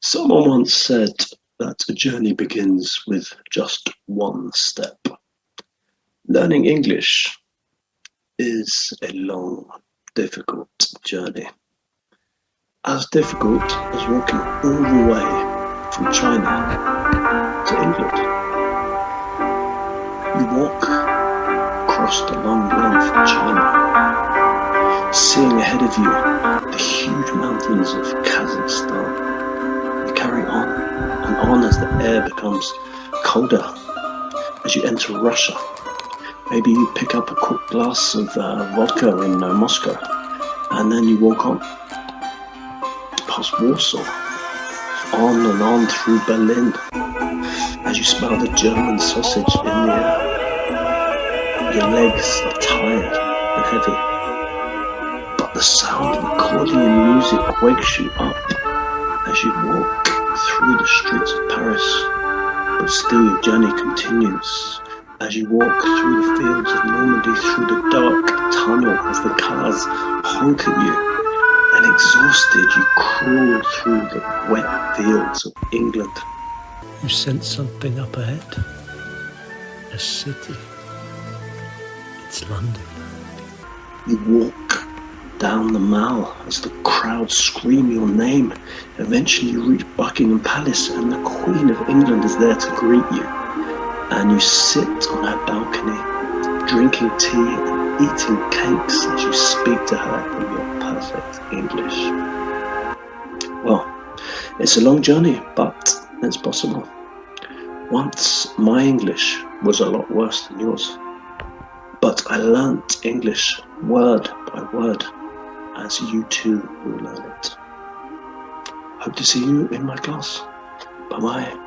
Someone once said that a journey begins with just one step. Learning English is a long, difficult journey. As difficult as walking all the way from China to England. You walk across the long length of China, seeing ahead of you the huge mountains of Kazakhstan. You carry on and on as the air becomes colder as you enter Russia. Maybe you pick up a quick glass of vodka in Moscow, and then you walk on past Warsaw, on and on through Berlin as you smell the German sausage in the air. Your legs are tired and heavy, but the sound of accordion music wakes you up as you walk through the streets of Paris. But still your journey continues as you walk through the fields of Normandy, through the dark tunnel as the cars honk at you, and exhausted you crawl through the wet fields of England. You sense something up ahead. A city. It's London. You walk down the Mall as the crowd scream your name. Eventually you reach Buckingham Palace and the Queen of England is there to greet you. And you sit on her balcony, drinking tea and eating cakes as you speak to her in your perfect English. Well, it's a long journey, but it's possible. Once my English was a lot worse than yours, but I learnt English word by word, as you too will learn it. Hope to see you in my class. Bye-bye.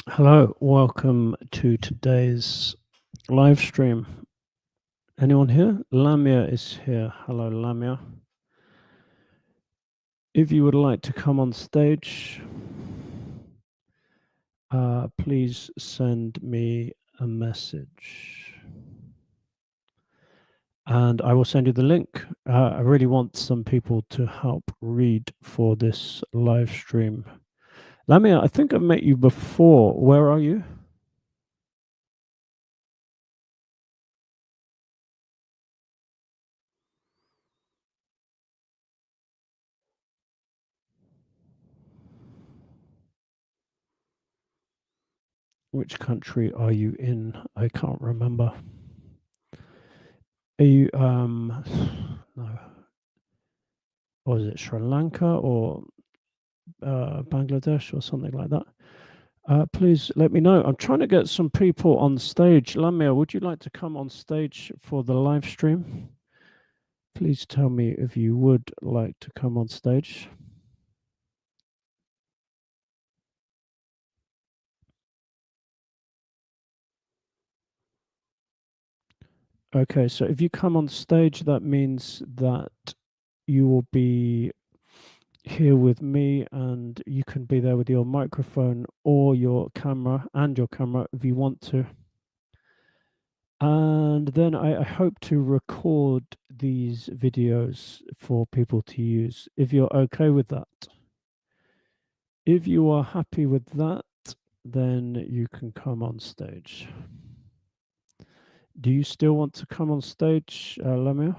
Hello, welcome to today's live stream. Anyone here? Lamia is here. Hello, Lamia. If you would like to come on stage, please send me a message. And I will send you the link. I really want some people to help read for this live stream. Lamia, I think I've met you before. Where are you? Which country are you in? I can't remember. Are you no, was it Sri Lanka or Bangladesh or something like that? Please let me know. I'm trying to get some people on stage. Lamia, would you like to come on stage for the live stream? Please tell me if you would like to come on stage. Okay, so if you come on stage, that means that you will be here with me and you can be there with your microphone or your camera if you want to. And then I hope to record these videos for people to use if you're okay with that. If you are happy with that, then you can come on stage. Do you still want to come on stage, Lamia?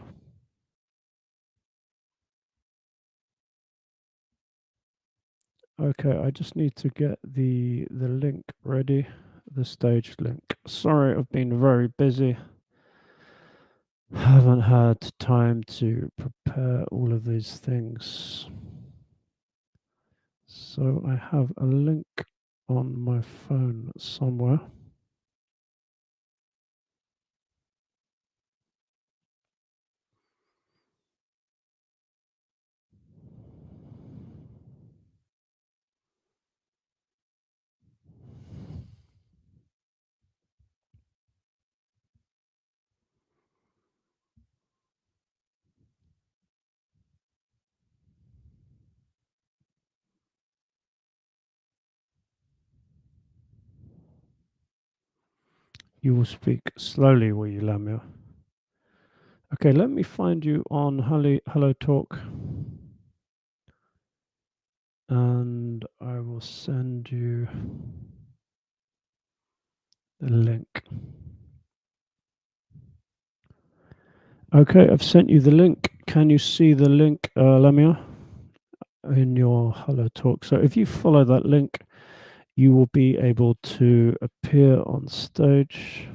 Okay, I just need to get the link ready, the stage link. Sorry, I've been very busy. Haven't had time to prepare all of these things. So I have a link on my phone somewhere. You will speak slowly, will you, Lamia? Okay, let me find you on Hello Talk. And I will send you the link. Okay, I've sent you the link. Can you see the link, Lamia, in your Hello Talk? So if you follow that link, you will be able to appear on stage.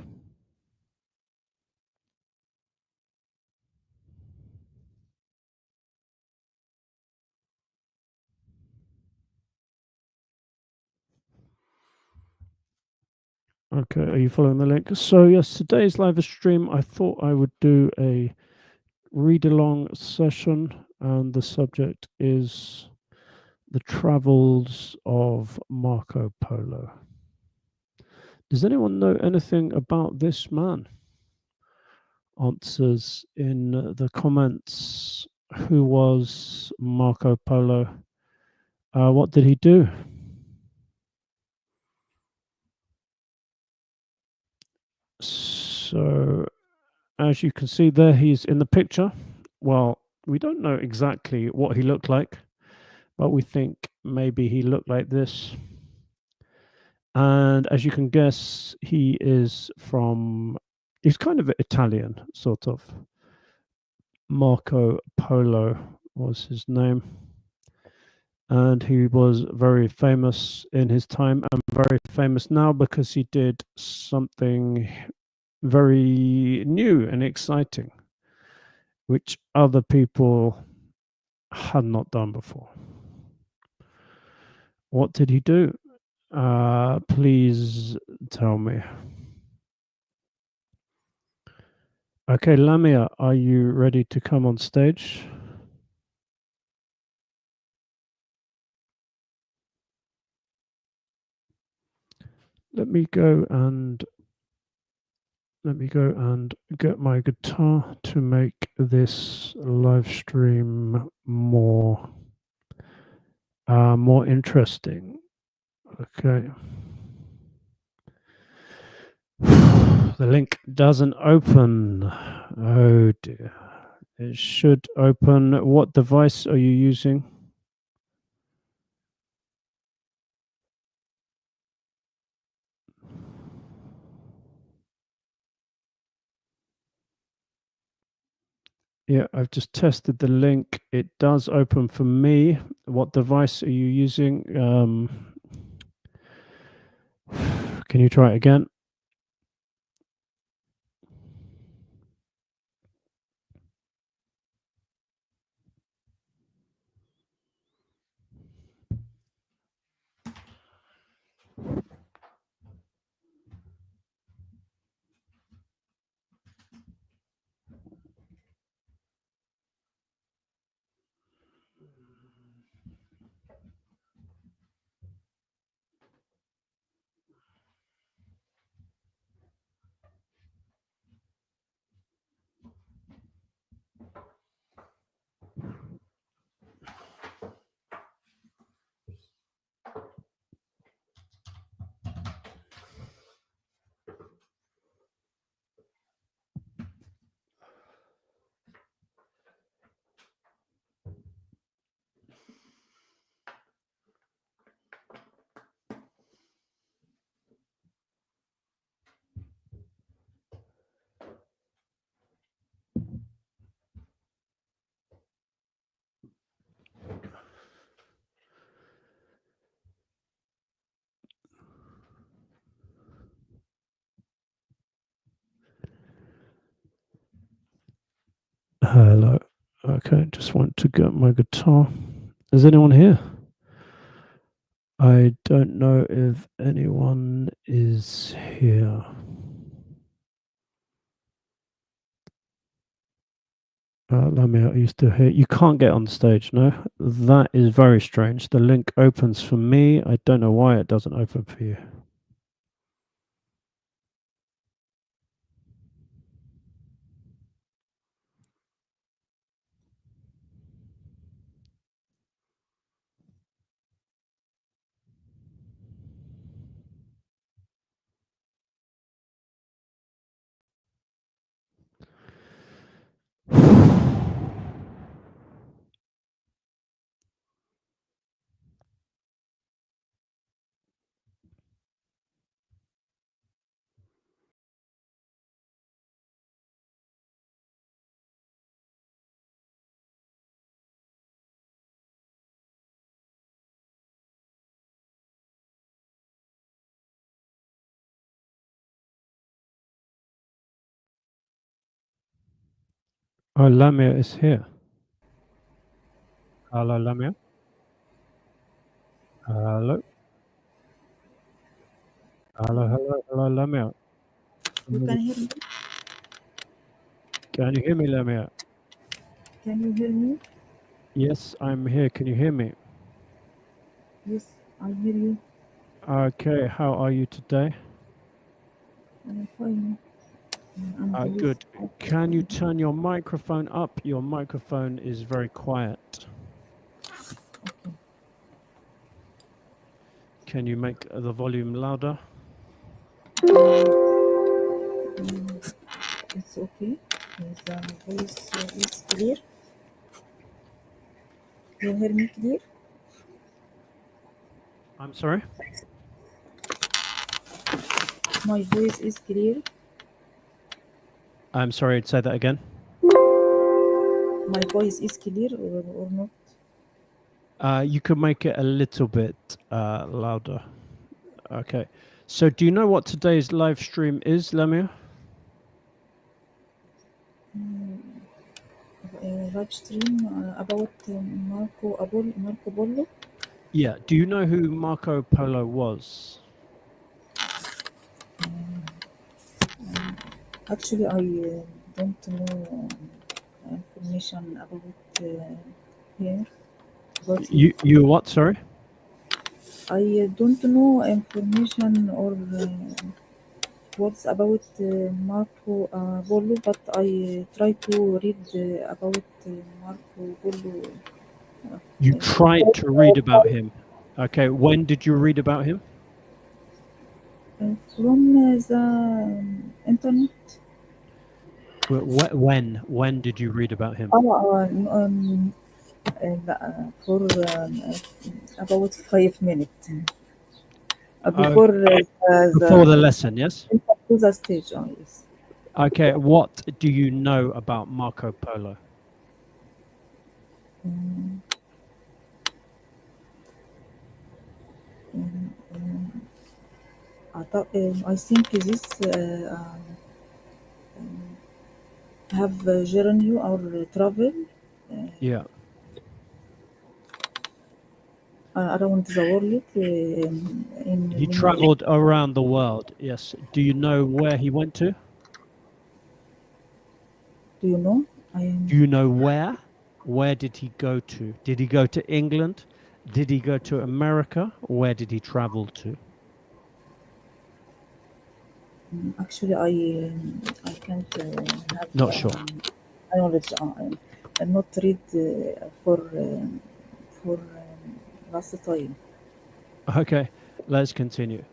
Okay, are you following the link? So yes, today's live stream, I thought I would do a read-along session, and the subject is the Travels of Marco Polo. Does anyone know anything about this man? Answers in the comments. Who was Marco Polo? What did he do? So, as you can see there, he's in the picture. Well, we don't know exactly what he looked like, but we think maybe he looked like this. And as you can guess, he's kind of Italian, sort of. Marco Polo was his name. And he was very famous in his time and very famous now because he did something very new and exciting, which other people had not done before. What did he do? Please tell me. Okay, Lamia, are you ready to come on stage? Let me go and get my guitar to make this live stream more interesting. Okay. The link doesn't open. Oh dear. It should open. What device are you using? Yeah, I've just tested the link. It does open for me. What device are you using? Can you try it again? Hello. Okay, just want to get my guitar. Is anyone here? I don't know if anyone is here. Lamia, are you still here? You can't get on stage, no? That is very strange. The link opens for me. I don't know why it doesn't open for you. Oh, Lamia is here. Hello, Lamia. Hello. Hello, Lamia. You can hear me? Can you hear me, Lamia? Can you hear me? Yes, I'm here. Can you hear me? Yes, I hear you. Okay, how are you today? I'm fine. I'm Good. Can you turn your microphone up? Your microphone is very quiet. Okay. Can you make the volume louder? It's okay. The voice is clear. You hear me clear? I'm sorry? My voice is clear. I'm sorry, say that again. My voice is clear or not? You could make it a little bit louder. Okay. So do you know what today's live stream is, Lamia? Live stream about Marco Polo. Yeah. Do you know who Marco Polo was? Actually, I don't know information about here. About him. You what, sorry? I don't know information or words about Marco Polo, but I try to read about Marco Polo You tried to read about him. Okay. When did you read about him? from the internet. When did you read about him? For about 5 minutes Oh, before before the lesson, yes? enter to the stage. Yes. Okay. What do you know about Marco Polo? um, um, I think this have journey or travel Yeah. around the world in He many. traveled around the world. Yes. Do you know where he went to? Do you know? I am. Do you know where? Where did he go to? Did he go to England? Did he go to America? Where did he travel to? Actually, I can't have Not sure. knowledge. I'm not read for last time. Okay, let's continue.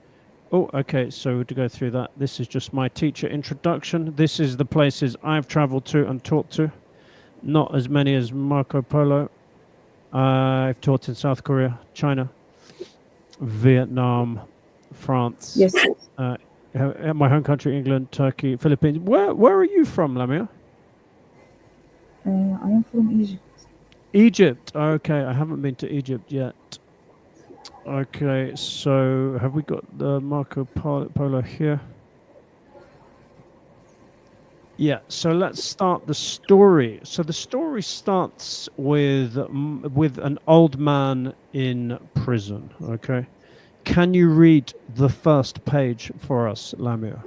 Oh, okay. So to go through that, this is just my teacher introduction. This is the places I've traveled to and taught to. Not as many as Marco Polo. I've taught in South Korea, China, Vietnam, France, Yes, my home country, England, Turkey, Philippines. Where are you from, Lamia? I am from Egypt. Egypt. Okay, I haven't been to Egypt yet. Okay, so have we got the Marco Polo here? Yeah, so let's start the story. So the story starts with an old man in prison. Okay, can you read the first page for us, Lamia?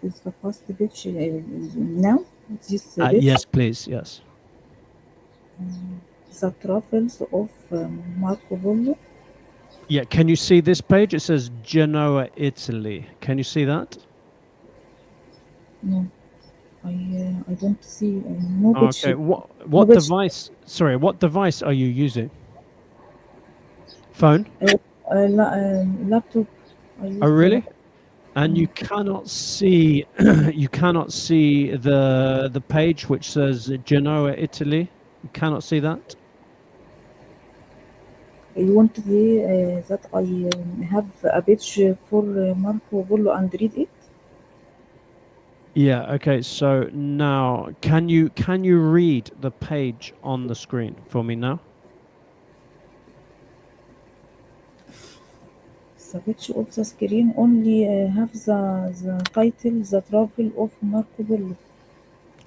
It's the first page now. This page, Yes, please. Yes. the travels of Marco Polo. Yeah. Can you see this page? It says Genoa, Italy. Can you see that? No, I don't see no page. Okay. No What page. device? Sorry, what device are you using? Phone? Laptop. I Oh, use the really? laptop. And you cannot see you cannot see the page which says Genoa, Italy. You cannot see that. You want that I have a page for Marco Polo and read it? Yeah. Okay. So now, can you read the page on the screen for me now? The page of the screen only have the title, the travel of Marco Polo.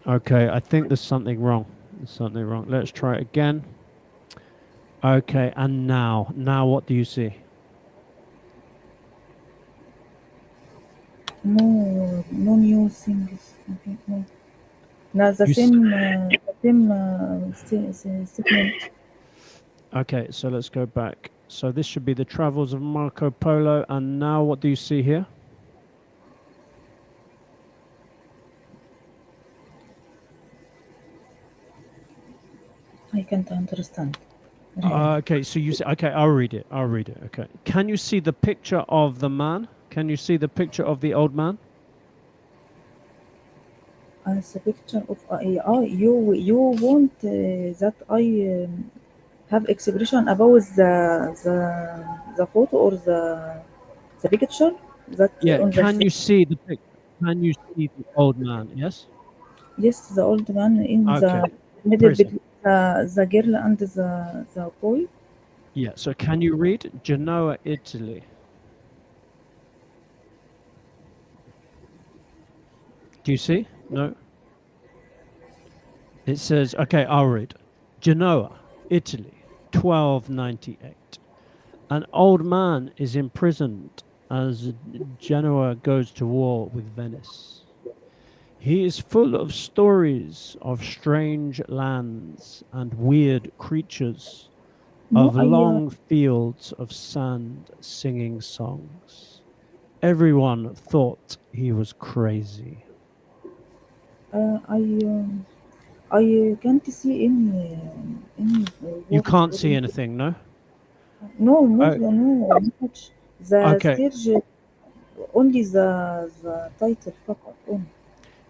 Okay. I think there's something wrong. There's something wrong. Let's try it again. Okay. And now, what do you see? No, no new things. Okay, no. Now You s- the same segment. okay. So let's go back. So this should be the Travels of Marco Polo. And now, what do you see here? I can't understand. Really. Okay, so you say, okay, I'll read it. I'll read it. Okay. Can you see the picture of the man? Can you see the picture of the old man? As a picture of you want that I have expression about the photo or the picture that Yeah. on the Can you see the picture? Can you see the old man? Yes. yes, the old man in the Okay. middle Prison. between the girl and the boy. Yeah. So can you read Genoa, Italy? Do you see? No. It says, okay, I'll read. Genoa, Italy, 1298. An old man is imprisoned as Genoa goes to war with Venice. He is full of stories of strange lands and weird creatures, No, of long fields of sand singing songs. Everyone thought he was crazy. uh, I um, I can't see any You words can't or see anything, no? no, not Oh, no much. The okay. stage only the title فقط only.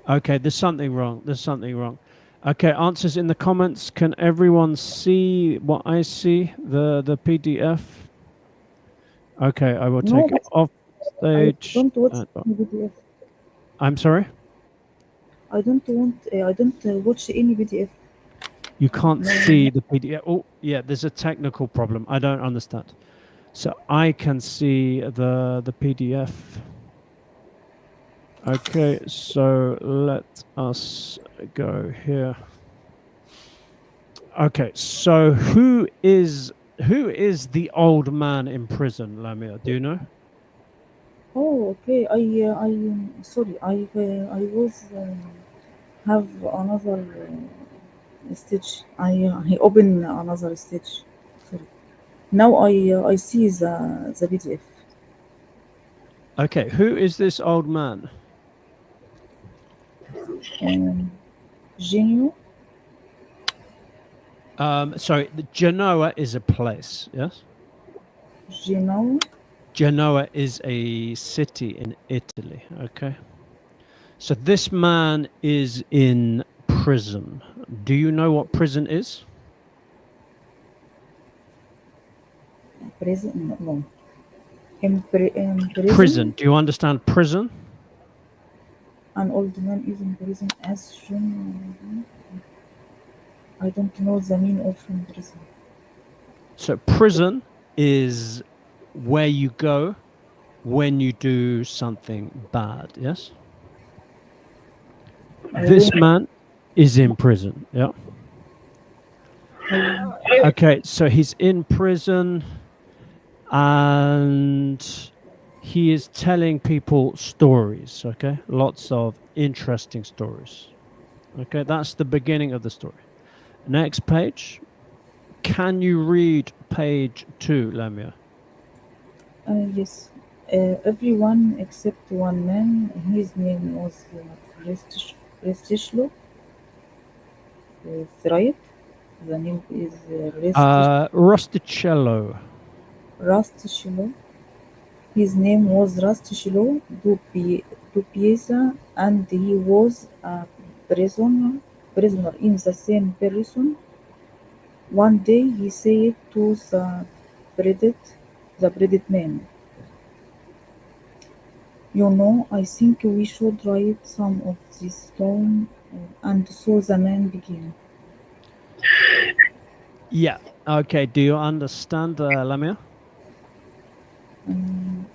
Okay, there's something wrong. There's something wrong. Okay, answers in the comments. Can everyone see what I see? The PDF. Okay, I will No, take it off I stage. don't watch any PDF. I'm sorry. I don't watch any PDF. You can't No. see the PDF. Oh, yeah, there's a technical problem. I don't understand. So I can see the PDF. Okay, so let us go here. Okay, so who is the old man in prison, Lamia? Do you know? Oh, okay. Sorry. I was have another stage. I open another stage. Sorry. Now I see the PDF. Okay, who is this old man? Um, Genio, Sorry, Genoa is a place, yes? Genoa. Genoa is a city in Italy, okay? So this man is in prison. Do you know what prison is? Prison. No. In Prison. prison. Do you understand prison? An old man is in prison as Genio. I don't know the meaning of in prison. So prison is where you go when you do something bad, yes? This When man is in prison, yeah? I Okay, so he's in prison and he is telling people stories, okay? Lots of interesting stories. Okay, that's the beginning of the story. Next page. Can you read page 2, Lamia? yes. Everyone except one man. His name was Restishlo. Right? The name is Rusticello. Rastishlo. His name was Rastishlo Dupiesa, and he was a prisoner in the same prison. One day he said to breaded, the breaded man, "You know, I think we should write some of this down." And so the man began. Yeah. Okay, do you understand, Lamia? Um,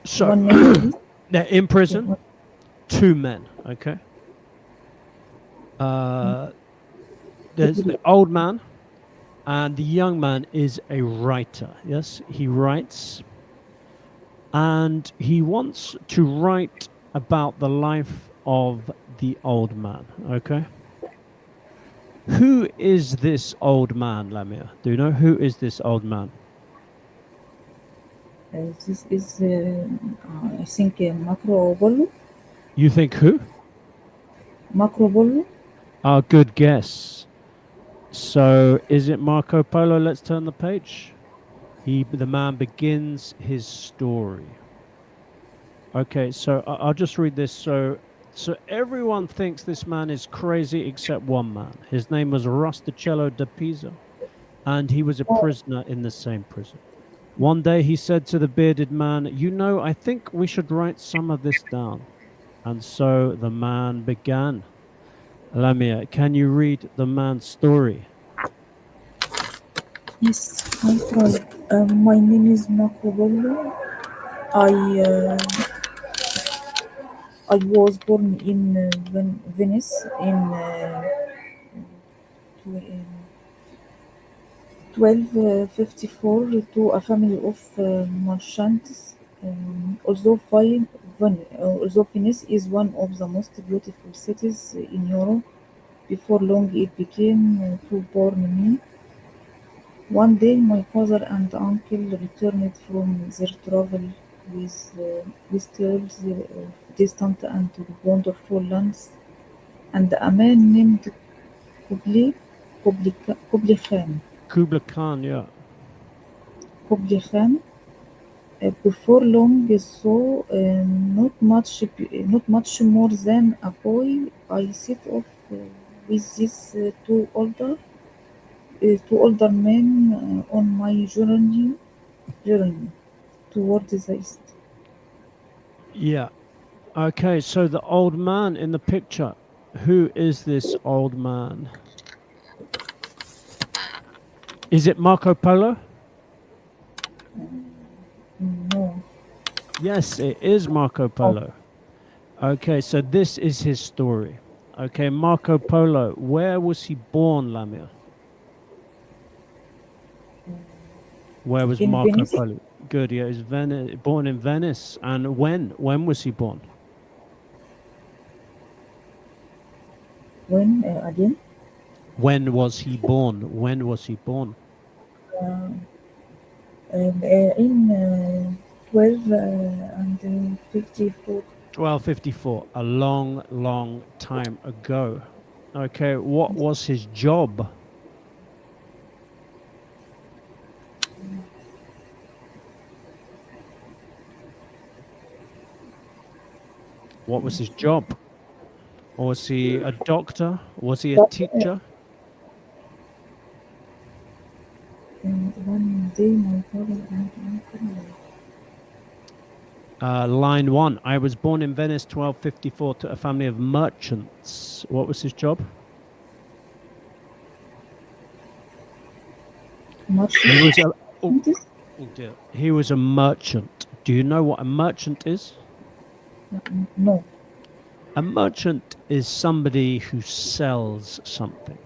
So, One minute, please. they're in Yeah, prison, two men, okay? Uh, there's the agree. old man, and the young man is a writer. Yes, he writes, and he wants to write about the life of the old man. Okay, who is this old man, Lamia? Do you know who is this old man? This is, I think, Macro Polo. You think who? Macro Polo. Ah, good guess. So, is it Marco Polo? Let's turn the page. The man begins his story. Okay, so I'll just read this. So everyone thinks this man is crazy except one man. His name was Rusticello da Pisa, and he was a prisoner in the same prison. One day he said to the bearded man, "You know, I think we should write some of this down." And so the man began. Lamia, can you read the man's story? Yes, I tried. My name is Macro Polo. I I was born in Venice in tw- 1254 to a family of merchants. Although Venice is one of the most beautiful cities in Europe, before long it became too born me. One day my father and uncle returned from their travel with tales of distant and wonderful lands, and a man named Kublai Khan. Kubla Khan, yeah. Kublai Khan, before long saw not much more than a boy. I set off with these two older men on my journey toward the east. Yeah. Okay, so the old man in the picture, who is this old man? Is it Marco Polo? No. Yes, it is Marco Polo. Okay, so this is his story. Okay, Marco Polo, where was he born, Lamia? Where was In Marco Venice? Polo? Good, yeah, he's born in Venice. And when? When was he born? When again? When was he born? When was he born? Uh, in 12 and 54. 1254, a long, long time ago. Okay, what was his job? What was his job? Was he a doctor? Was he a But teacher? one day my father and uncle. Line 1. I was born in Venice 1254 to a family of merchants. What was his job? He was a oh, oh dear. He was a merchant. Do you know what a merchant is? No. A merchant is somebody who sells something.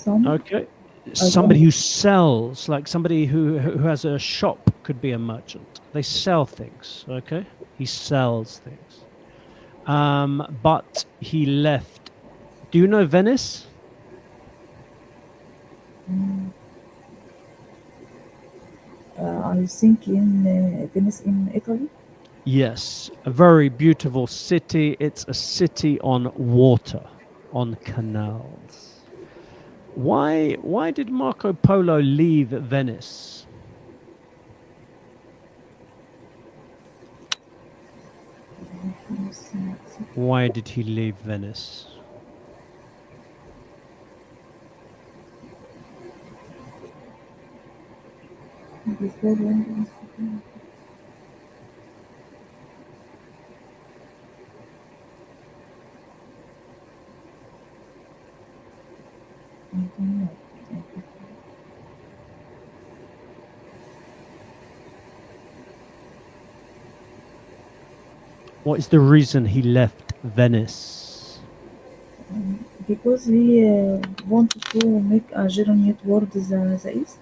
Okay. Somebody who sells, like somebody who has a shop could be a merchant. They sell things. Okay. He sells things. But he left. Do you know Venice? I think in Venice in Italy. Yes, a very beautiful city. It's a city on water, on canals. Why did Marco Polo leave Venice? Why did he leave Venice? Before London. I don't know. What is the reason he left Venice? Because he wanted to make a journey toward the east.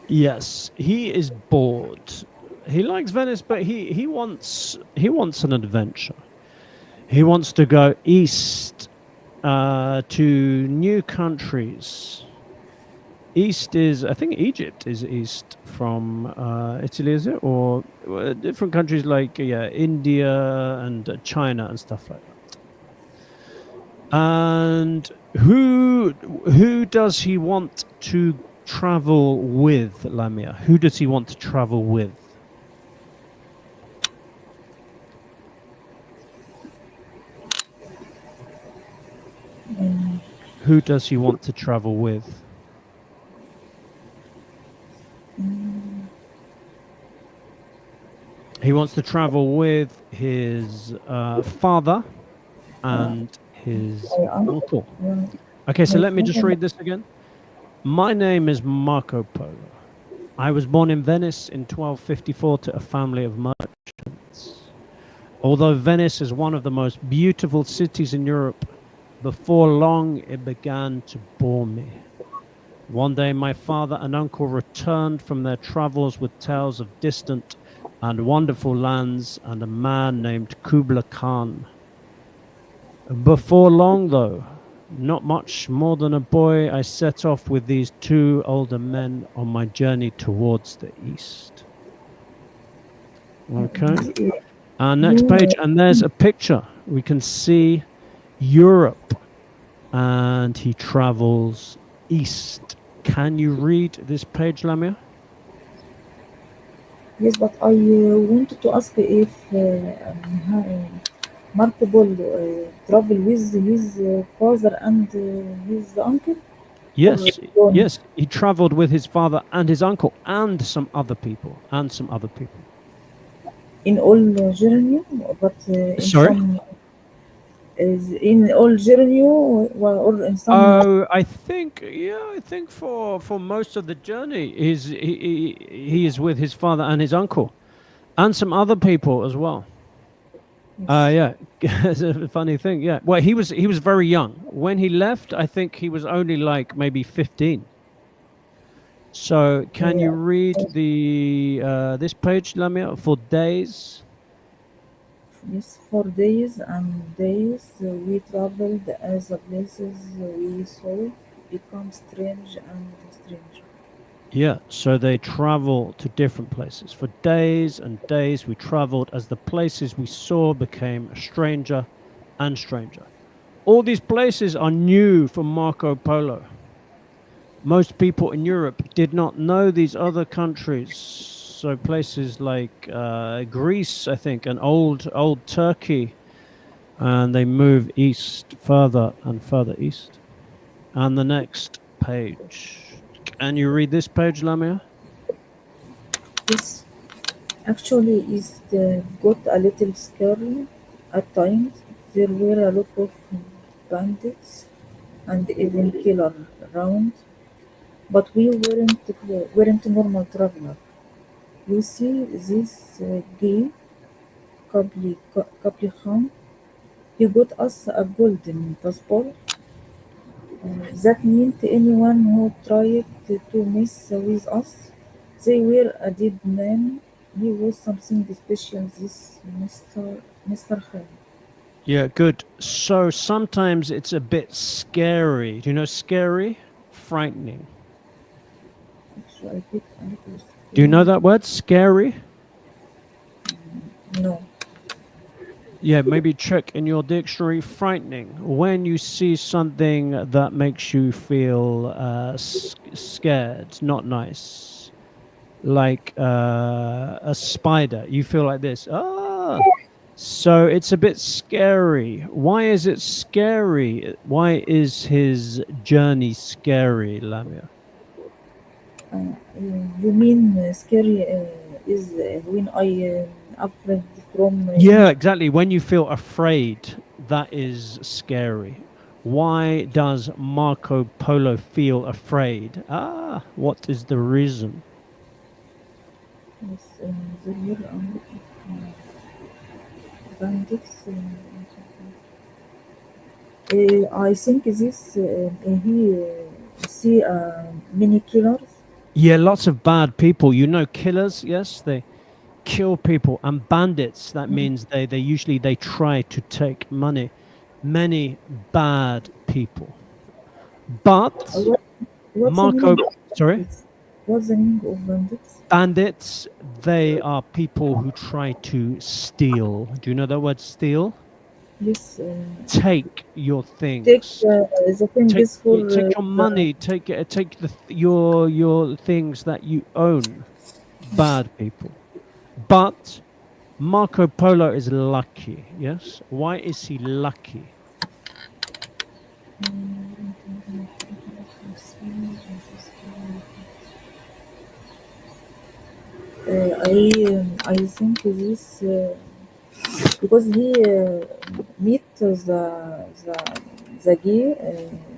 Yes, he is bored. He likes Venice, but he wants an adventure. He wants to go east to new countries. East is, I think Egypt is east from Italy, is it? Or different countries like India and China and stuff like that. And who does he want to travel with, Lamia? Who does he want to travel with? Who does he want to travel with? He wants to travel with his father and his uncle. Okay, so let me just read this again. My name is Marco Polo. I was born in Venice in 1254 to a family of merchants. Although Venice is one of the most beautiful cities in Europe, before long it began to bore me. One day my father and uncle returned from their travels with tales of distant and wonderful lands and a man named Kubla Khan. Before long, though, not much more than a boy, I set off with these two older men on my journey towards the east. Okay. Next page, and there's a picture. We can see Europe, and he travels east. Can you read this page, Lamia? Yes, but I wanted to ask if Marco Polo travel with his father and his uncle. Yes, yes. He traveled with his father and his uncle and some other people. In all journey, but in Sorry? some Is in all journey or in some? Oh, I think for most of the journey, he is with his father and his uncle, and some other people as well. Yes. Yeah, it's a funny thing. Yeah, well, he was very young when he left. I think he was only like maybe 15. So, can you read the this page, Lamia, for days? Yes, for days and days we traveled as the places we saw become strange and strange. Yeah, so they travel to different places. For days and days, we traveled as the places we saw became stranger and stranger. All these places are new for Marco Polo. Most people in Europe did not know these other countries. So places like Greece, I think, and old Turkey, and they move east further and further east. And the next page. Can you read this page, Lamia? Yes, actually, it got a little scary at times. There were a lot of bandits and even killers around, but we weren't normal travelers. You see, this guy, Kabli Khan, he got us a golden passport. That meant anyone who tried to mess with us, they were a dead man. He was something special, this Mr. Khan. Yeah, good. So sometimes it's a bit scary. Do you know scary? Frightening. So I picked a little Do you know scary. that word? Scary? No, Yeah, maybe check in your dictionary. Frightening. When you see something that makes you feel scared, not nice. Like a spider. You feel like this. Ah. So it's a bit scary. Why is it scary? Why is his journey scary, Lamia? you mean scary is when I afraid from Yeah, exactly. When you feel afraid, that is scary. Why does Marco Polo feel afraid? Ah, what is the reason? yes, there were a lot of bandits. I think this he see many killers. Yeah, lots of bad people. You know, killers. Yes, they kill people, and bandits. That means they usually they try to take money. Many bad people, but What, what's the Marco. meaning of Sorry. bandits? What's the meaning of bandits? Bandits, they are people who try to steal. Do you know that word steal? Yes, Take your take things. the thing is for Take your the money. Take your things that you own. Bad people. But Marco Polo is lucky. Yes. Why is he lucky? I think this because he meet the the guy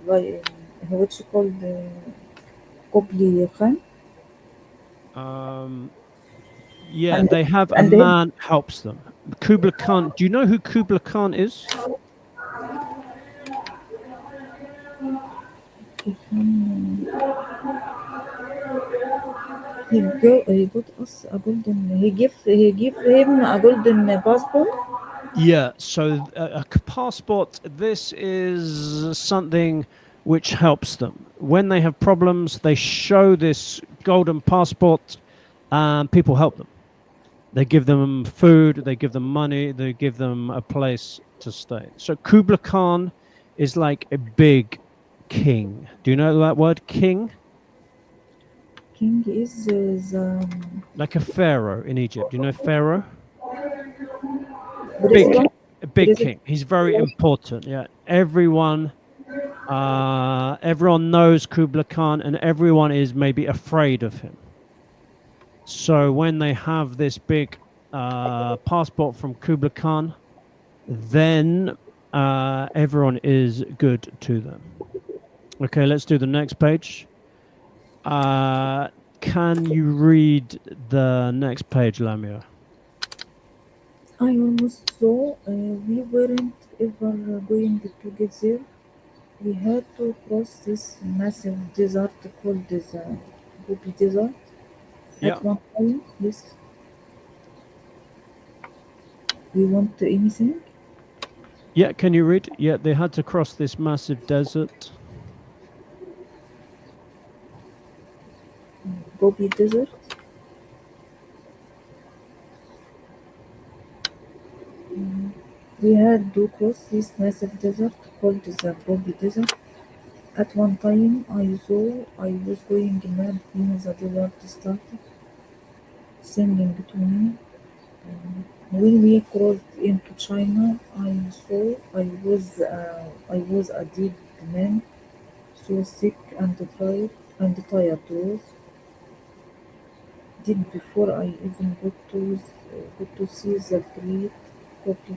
like which called Kobli Khan Um. Yeah, and they have a and then man helps them. Kubla Khan. Do you know who Kubla Khan is? he got us a golden he give him a golden passport. Yeah, so a passport, this is something which helps them. When they have problems, they show this golden passport and people help them. They give them food, they give them money, they give them a place to stay. So Kubla Khan is like a big king. Do you know that word, king? King is the Like a pharaoh in Egypt. Do you know pharaoh? Big king. president. A big President. king. He's very important. Yeah. Everyone knows Kubla Khan, and everyone is maybe afraid of him. So when they have this big passport from Kubla Khan, then everyone is good to them. Okay, let's do the next page. Can you read the next page, Lamia? I almost saw we weren't ever going to get there. We had to cross this massive desert called the Gobi Desert Yeah. at one time. Yes, we want anything. Yeah, can you read? Yeah, they had to cross this massive desert. Gobi Desert. We had to cross this massive desert called the Gobi Desert. At one time, I saw I was going mad when the desert started singing to me. When we crossed into China, I saw I was a dead man, so sick and tired was dead before I even got to see the great copy.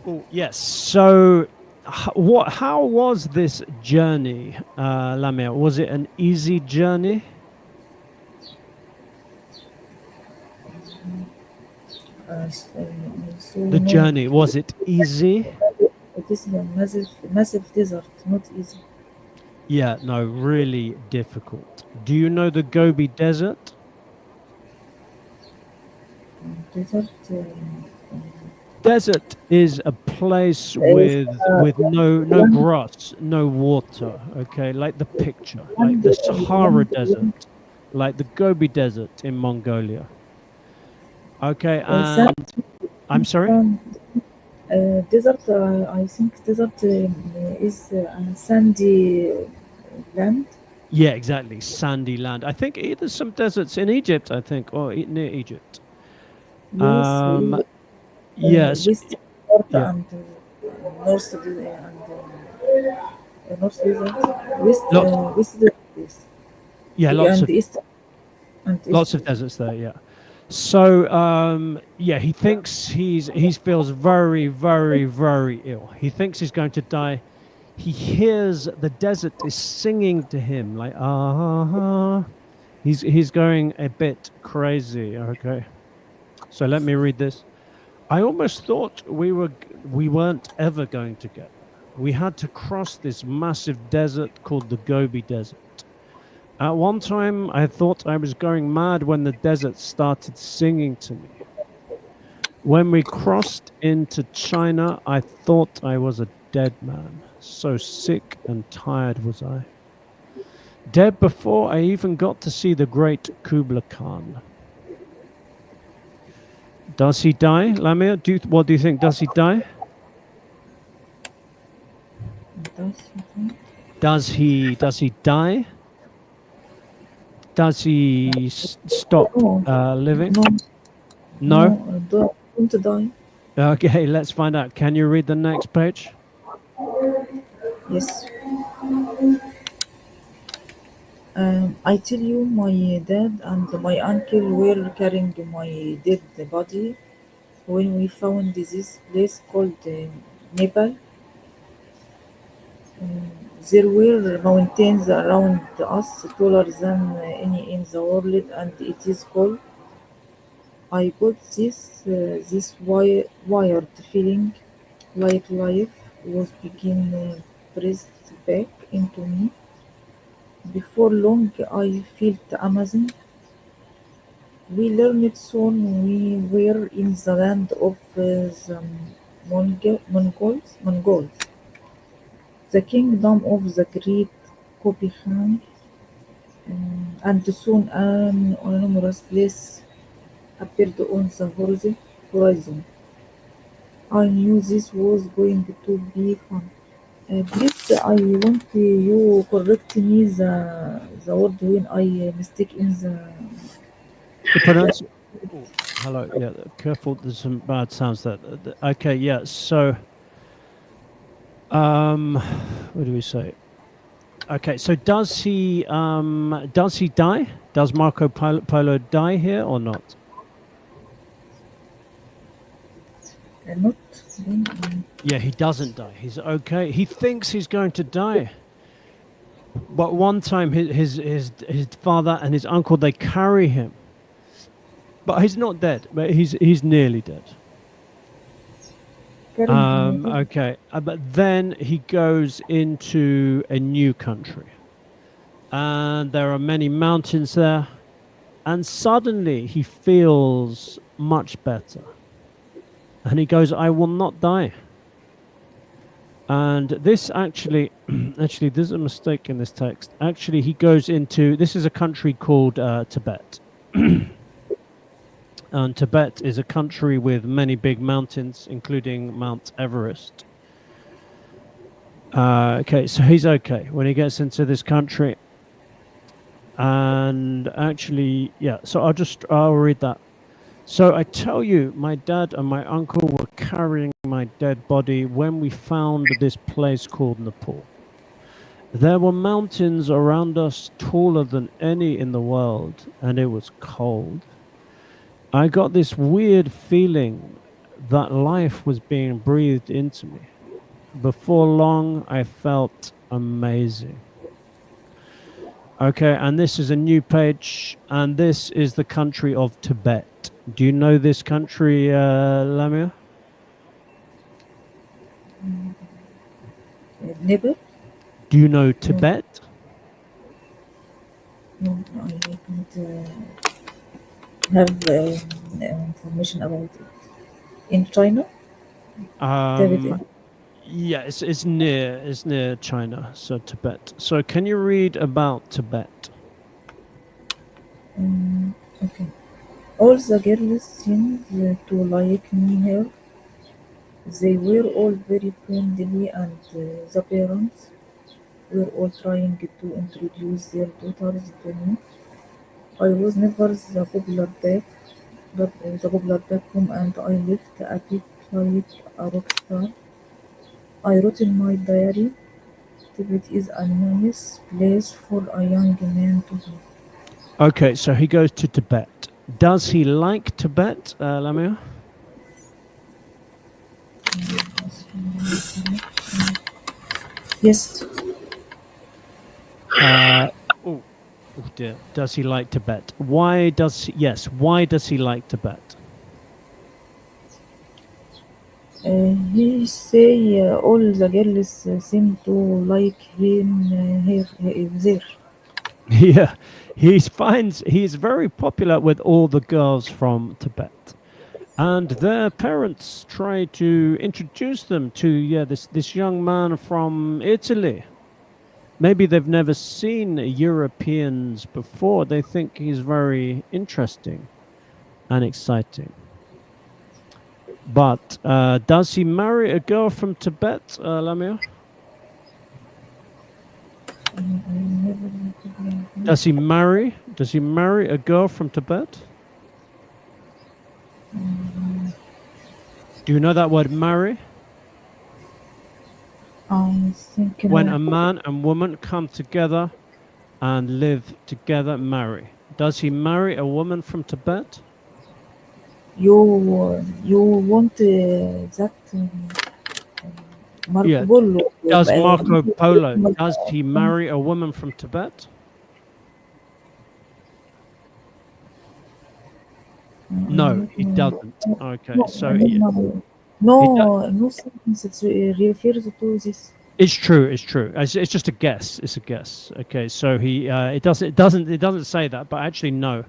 Oh, yes. So, how was this journey, Lamia? Was it an easy journey? So The no, journey, was it easy? it is a massive desert, not easy. Yeah, no, really difficult. Do you know the Gobi Desert? Desert Desert is a place is with no land, grass, no water. Okay, like the picture, like land, the Sahara land, Desert, like the Gobi Desert in Mongolia. Okay, sand, and I'm sorry. sand, desert. I think desert is a sandy land. Yeah, exactly. Sandy land. I think there's some deserts in Egypt, I think, or near Egypt. Yes, Um, yes, west, north, yeah. and north, and north desert, west, Lots, west desert, yes, yeah, lots and of east. lots of deserts there, yeah. So yeah, he thinks he feels very, very, very ill. He thinks he's going to die. He hears the desert is singing to him like ah. He's going a bit crazy. Okay. So let me read this. I almost thought we weren't ever going to get there. We had to cross this massive desert called the Gobi Desert. At one time, I thought I was going mad when the desert started singing to me. When we crossed into China, I thought I was a dead man. So sick and tired was I. Dead before I even got to see the great Kubla Khan. Does he die, Lamia? What do you think? Does he die? That's Does he die? Does he stop no, living? no, No. no, don't die. Okay, let's find out. Can you read the next page? Yes. I tell you, my dad and my uncle were carrying my dead body when we found this place called Nepal. There were mountains around us taller than any in the world, and it is cold. I got this wired feeling like life was being pressed back into me. Before long, I felt amazing. We learned soon we were in the land of the Mongols, the kingdom of the great Kopi Khan, and soon an enormous place appeared on the horizon. I knew this was going to be fun. Please, I want you correct me the word when I mistake in the. The pronounce. Oh, hello. Yeah, careful. There's some bad sounds there. Okay. Yeah. So, what do we say? Okay. So does he die? Does Marco Polo die here or not? Not Yeah, he doesn't die. He's okay. He thinks he's going to die. But one time his father and his uncle, they carry him. But he's not dead, but he's nearly dead. Okay. But then he goes into a new country. And there are many mountains there. And suddenly he feels much better. And he goes, I will not die. And this actually, there's a mistake in this text. Actually, he goes into, this is a country called Tibet. And Tibet is a country with many big mountains, including Mount Everest. Okay, so he's okay when he gets into this country. And actually, yeah, so I'll read that. So I tell you, my dad and my uncle were carrying my dead body when we found this place called Nepal. There were mountains around us taller than any in the world, and it was cold. I got this weird feeling that life was being breathed into me. Before long, I felt amazing. Okay, and this is a new page, and this is the country of Tibet. Do you know this country, Lamia? Never? Do you know Tibet? No, I don't have information about it. In China? Tibet. Yeah, it's near China, so Tibet. So can you read about Tibet? Okay. All the girls seemed to like me here. They were all very friendly, and the parents were all trying to introduce their daughters to me. I was never the popular back home, and I lived a bit like a rock star. I wrote in my diary, Tibet is a nice place for a young man to be. Okay, so he goes to Tibet. Does he like Tibet, Lamia? Yes, Oh dear. Does he like Tibet? Why does he like Tibet? he say all the girls seem to like him here there. Yeah, he's very popular with all the girls from Tibet, and their parents try to introduce them to this young man from Italy. Maybe they've never seen Europeans before. They think he's very interesting and exciting. But does he marry a girl from Tibet, Lamia? Does he marry a girl from Tibet? Do you know that word marry? I think When a man and woman come together and live together, marry. Does he marry a woman from Tibet? you want that Marco Yeah. Polo. Does Marco Polo, does he marry a woman from Tibet? No, he doesn't. Okay, so no sentence refers to this. it's true. It's just a guess. It's a guess. Okay, so he it doesn't say that, but actually no,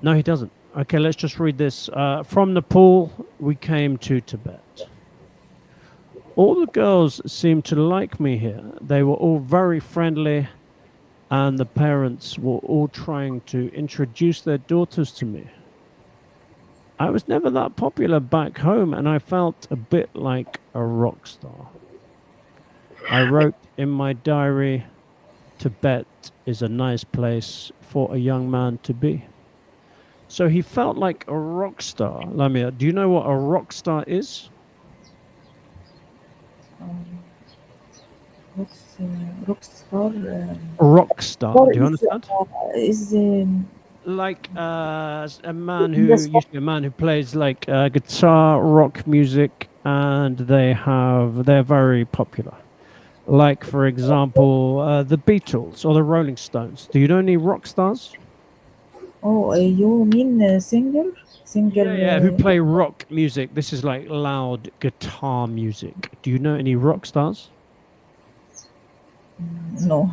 he doesn't. Okay, let's just read this. From Nepal, we came to Tibet. All the girls seemed to like me here. They were all very friendly, and the parents were all trying to introduce their daughters to me. I was never that popular back home, and I felt a bit like a rock star. I wrote in my diary, Tibet is a nice place for a young man to be. So he felt like a rock star. Lamia, do you know what a rock star is? Rockstar. A rock star. Do you understand? Is Like usually a man who plays like guitar, rock music, and they're very popular. Like, for example, the Beatles or the Rolling Stones. Do you know any rock stars? Oh, you mean singer? Singer? Yeah, who play rock music. This is like loud guitar music. Do you know any rock stars? No.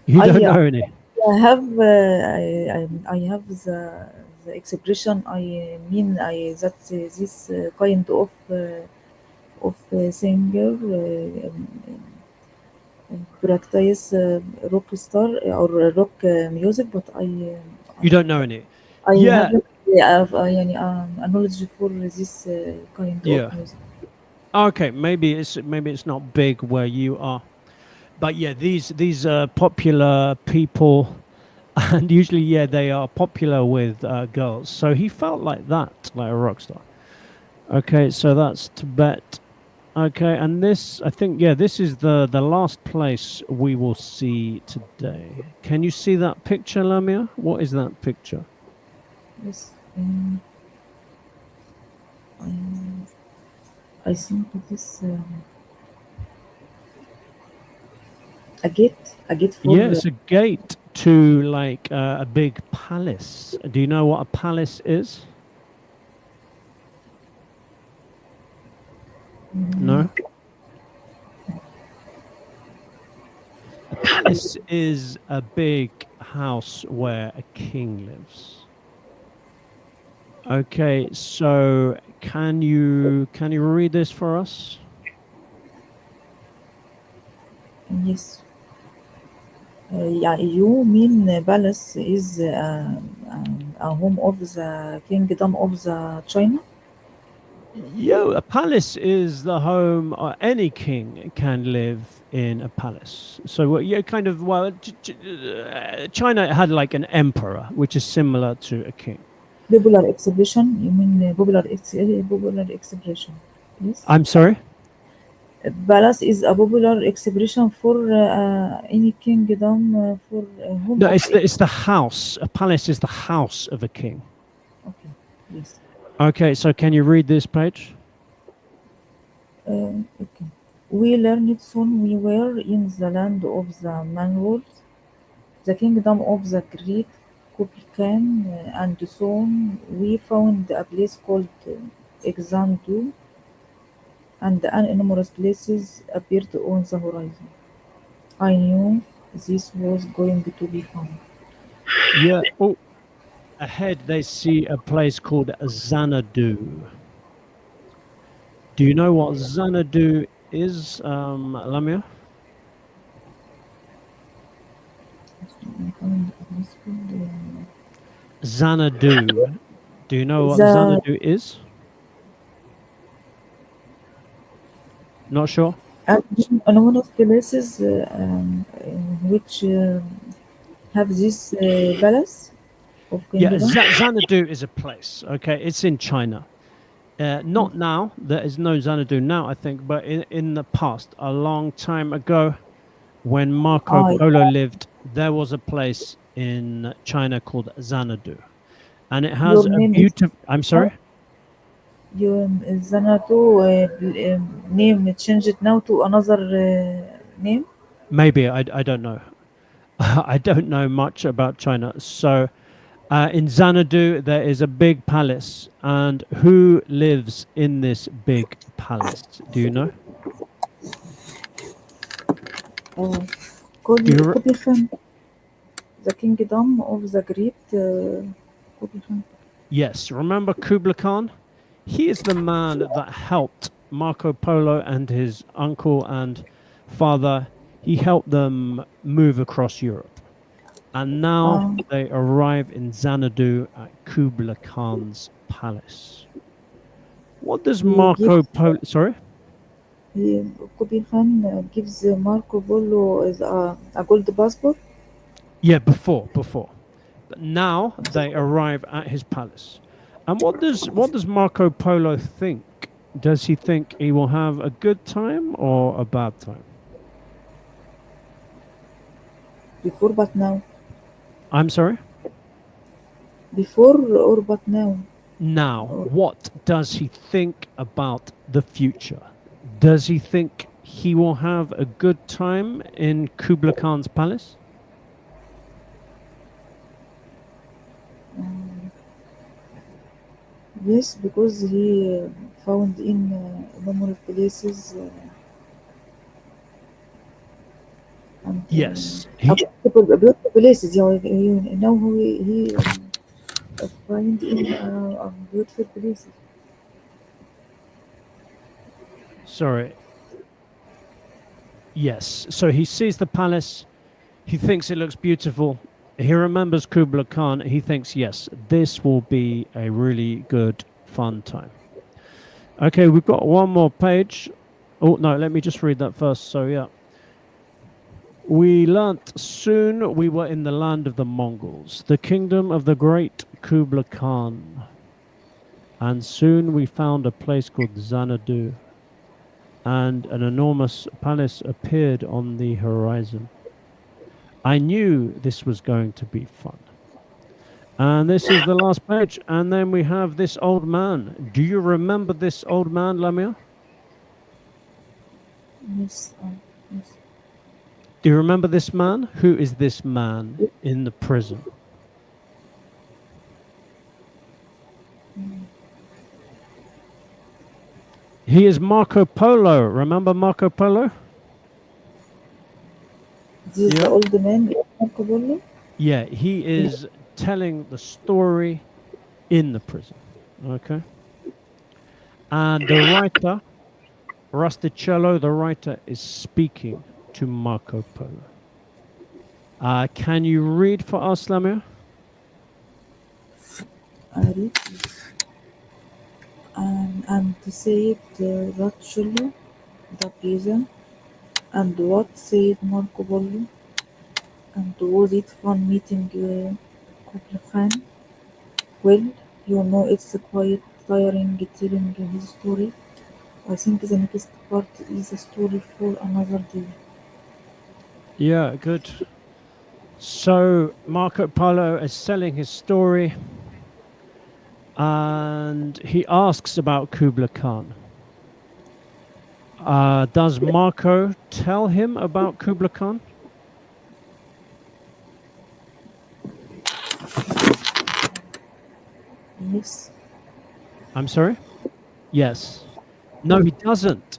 You don't I know any. I have I have the expression. I mean I that this kind of singer practice rock star or rock music, but You don't know any. I Yeah, haven't يعني a knowledge for this kind of yeah. music. Okay, maybe it's not big where you are, but yeah, these are popular people, and usually, yeah, they are popular with girls. So he felt like that, like a rock star. Okay, so that's Tibet. Okay, and this, I think, yeah, this is the last place we will see today. Can you see that picture, Lamia? What is that picture? Yes, I think it is a gate for Yeah, it's a gate to like a big palace. Do you know what a palace is? mm, No? A palace is a big house where a king lives. Okay, so can you read this for us? yes. Yeah, you mean palace is a home of the kingdom of the China? Yeah, a palace is the home. Any king can live in a palace. So, yeah, kind of. Well, China had like an emperor, which is similar to a king. Popular expression? You mean popular expression? Yes. I'm sorry. Palace is a popular expression for any kingdom for home No, of it. it's the house. A palace is the house of a king. Okay. Yes. Okay, so can you read this page? Okay. We learned soon we were in the land of the mangroves, the kingdom of the great Kukulkan, and soon we found a place called Exandu, and numerous places appeared on the horizon. I knew this was going to be fun. Yeah. Oh, ahead they see a place called Xanadu. Do you know what Xanadu is, Lamia? I found a place called, Xanadu. Do you know what the Xanadu is? Not sure. numerous places which have this palace of Yeah, kingdom. Xanadu is a place. Okay, it's in China. Not now. There is no Xanadu now, I think, but in the past, a long time ago, when Marco I Polo lived, there was a place in China called Xanadu, and it has Your a name is beautiful. I'm now. sorry. Your Zanato name changed now to another name. Maybe I don't know. I don't know much about China. So in Xanadu, there is a big palace, and who lives in this big palace? Do you know? Uh, Do you? Kubi Khan, the kingdom of the great Kubi Khan. Yes. Remember Kublai Khan? He is the man that helped Marco Polo and his uncle and father. He helped them move across Europe, and now Uh, they arrive in Xanadu at Kublai Khan's palace. What does he Marco gives Polo? Sorry. he, Kubi Khan gives Marco Polo as a gold passport. Yeah, before. But now they arrive at his palace. And what does Marco Polo think? Does he think he will have a good time or a bad time? Before but now. I'm sorry? Before or but now. Now, what does he think about the future? Does he think he will have a good time in Kublai Khan's palace? Yes, because he found in a number of places and Yes, beautiful places. Yeah, now he find in beautiful places. sorry. Yes, so he sees the palace. He thinks it looks beautiful. He remembers Kublai Khan. He thinks, yes, this will be a really good, fun time. Okay, we've got one more page. Oh, no, let me just read that first. So, yeah. We learnt soon we were in the land of the Mongols, the kingdom of the great Kublai Khan. And soon we found a place called Xanadu, and an enormous palace appeared on the horizon. I knew this was going to be fun. And this is the last page. And then we have this old man. Do you remember this old man, Lamia? Yes, yes. Do you remember this man? Who is this man in the prison? He is Marco Polo. Remember Marco Polo? This is the old man, Marco Polo. Yeah, he is telling the story in the prison. Okay. And the writer, Rusticello, the writer, is speaking to Marco Polo. Can you read for us, Lamia? I read and said Rusticello, the prison, and what said Marco Polo, and was it fun meeting Kublai Khan? Well, it's quite tiring telling his story. I think the next part is a story for another day. Yeah, good. So Marco Polo is selling his story, and he asks about Kublai Khan. Does Marco tell him about Kublai Khan? Yes, I'm sorry? Yes. No, he doesn't.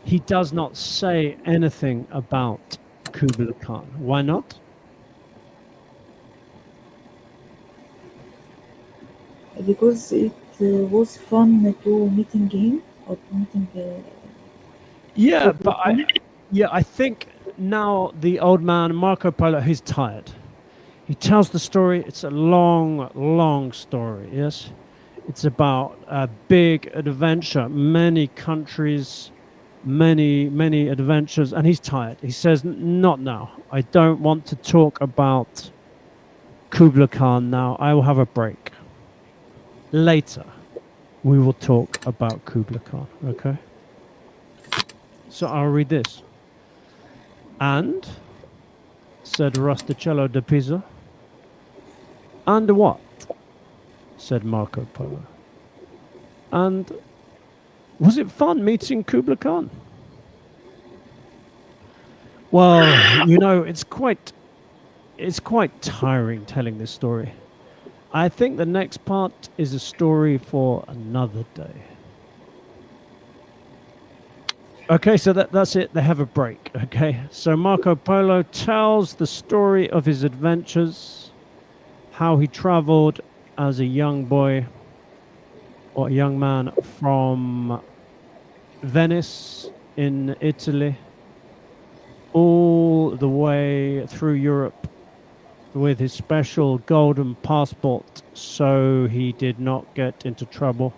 He does not say anything about Kublai Khan. Why not? because it was fun to meeting him or meeting Yeah, Kublai but Khan. I think now the old man Marco Polo, he's tired. He tells the story. It's a long, long story. Yes, it's about a big adventure, many countries, many adventures, and he's tired. He says, "Not now. I don't want to talk about Kublai Khan now. I will have a break. Later, we will talk about Kublai Khan." Okay. So I'll read this. And, said Rusticello de Pisa. And what? Said Marco Polo. And was it fun meeting Kublai Khan? Well, it's quite tiring telling this story. I think the next part is a story for another day. Okay, so that's it. They have a break. Okay, so Marco Polo tells the story of his adventures, how he traveled as a young boy or a young man from Venice in Italy all the way through Europe with his special golden passport so he did not get into trouble.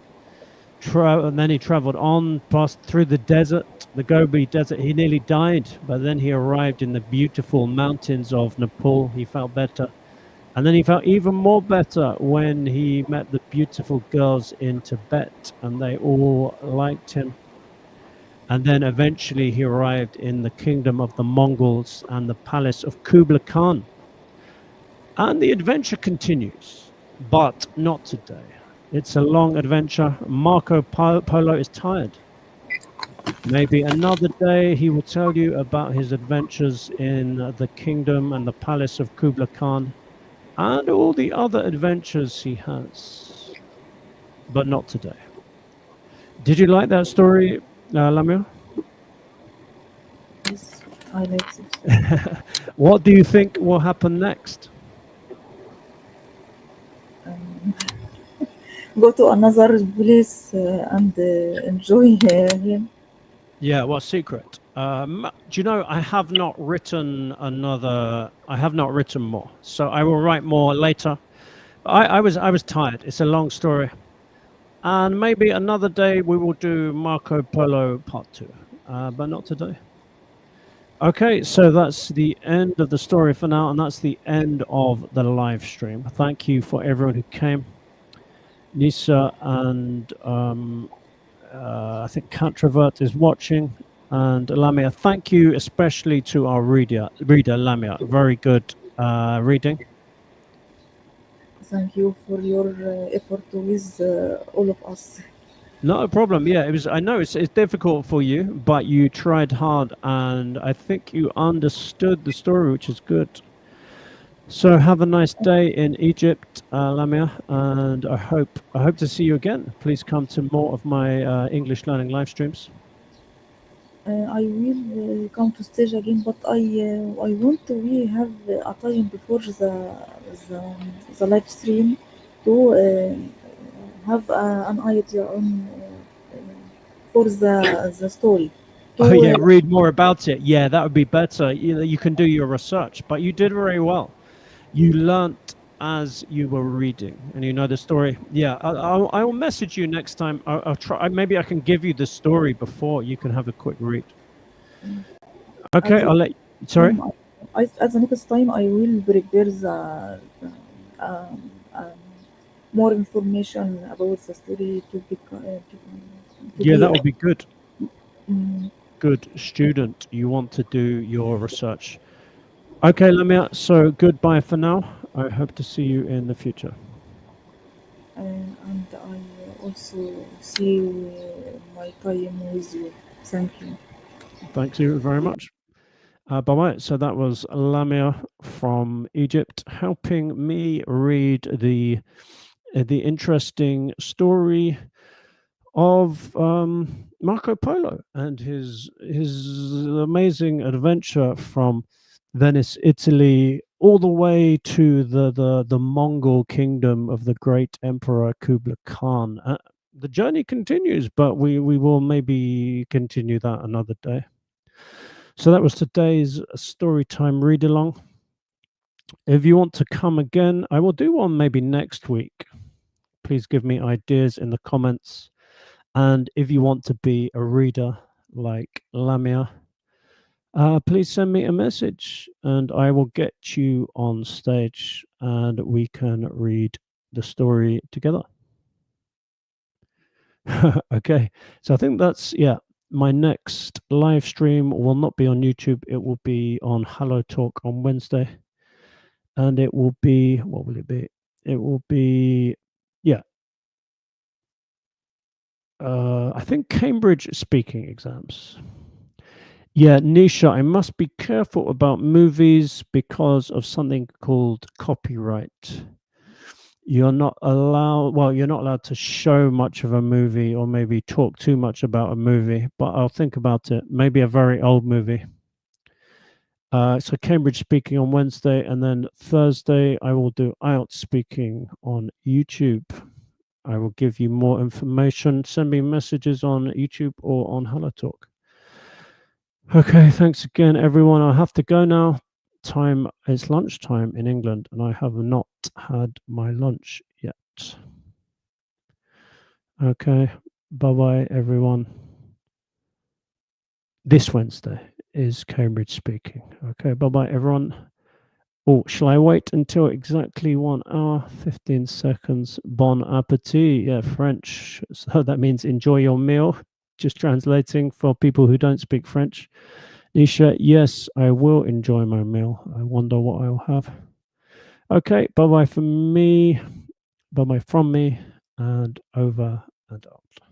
And then he traveled on past through the desert, the Gobi Desert. He nearly died, but then he arrived in the beautiful mountains of Nepal. He felt better. And then he felt even more better when he met the beautiful girls in Tibet, and they all liked him. And then eventually he arrived in the kingdom of the Mongols and the palace of Kublai Khan. And the adventure continues, but not today. It's a long adventure. Marco Polo is tired. Maybe another day he will tell you about his adventures in the kingdom and the palace of Kubla Khan and all the other adventures he has. But not today. Did you like that story, Lamia? Yes, I like this. What do you think will happen next? Um, go to another place and enjoy him. Yeah, well, secret. Do you know, I have not written another. I have not written more, so I will write more later. I was tired. It's a long story, and maybe another day we will do Marco Polo Part 2, but not today. Okay, so that's the end of the story for now, and that's the end of the live stream. Thank you for everyone who came. Nisa and I think Cantravert is watching, and Lamia. Thank you especially to our reader Lamia. Very good reading. Thank you for your effort with all of us. Not a problem. Yeah, it was. I know it's difficult for you, but you tried hard, and I think you understood the story, which is good. So have a nice day in Egypt, Lamia, and I hope to see you again. Please come to more of my English learning live streams. I will come to stage again, but I want we have a time before the, the live stream to have an idea on for the story. To Oh yeah, read more about it. Yeah, that would be better. You can do your research, but you did very well. You learnt as you were reading, and you know the story. Yeah, I will message you next time. I'll try. Maybe I can give you the story before you can have a quick read. at Okay, the I'll let. Sorry. time, at the next time I will prepare the um, more information about the story to Yeah, be that would be good. um, Good student. You want to do your research. Okay, Lamia. So goodbye for now. I hope to see you in the future. and I also see my time with you. Thank you. Thanks you very much. Bye bye. So that was Lamia from Egypt helping me read the interesting story of Marco Polo and his amazing adventure from Venice, Italy, all the way to the Mongol kingdom of the great emperor Kublai Khan. The journey continues, but we will maybe continue that another day. So that was today's Storytime Read Along. If you want to come again, I will do one maybe next week. Please give me ideas in the comments. And if you want to be a reader like Lamia, please send me a message and I will get you on stage and we can read the story together. Okay, so I think that's, yeah, my next live stream will not be on YouTube. It will be on Hello Talk on Wednesday. And it will be, what will it be? It will be, yeah, I think Cambridge speaking exams. Yeah, Nisha, I must be careful about movies because of something called copyright. You're not allowed to show much of a movie or maybe talk too much about a movie, but I'll think about it. Maybe a very old movie. So Cambridge speaking on Wednesday, and then Thursday I will do IELTS speaking on YouTube. I will give you more information. Send me messages on YouTube or on Hello Talk. Okay, thanks again, everyone. I have to go now. It's lunchtime in England, and I have not had my lunch yet. Okay, bye bye, everyone. This Wednesday is Cambridge speaking. Okay, bye bye, everyone. Oh, shall I wait until exactly 1 hour, 15 seconds? Bon appetit. Yeah, French. So that means enjoy your meal. Just translating for people who don't speak French. Nisha, yes, I will enjoy my meal. I wonder what I'll have. Okay, bye bye from me. Bye bye from me. and over and out.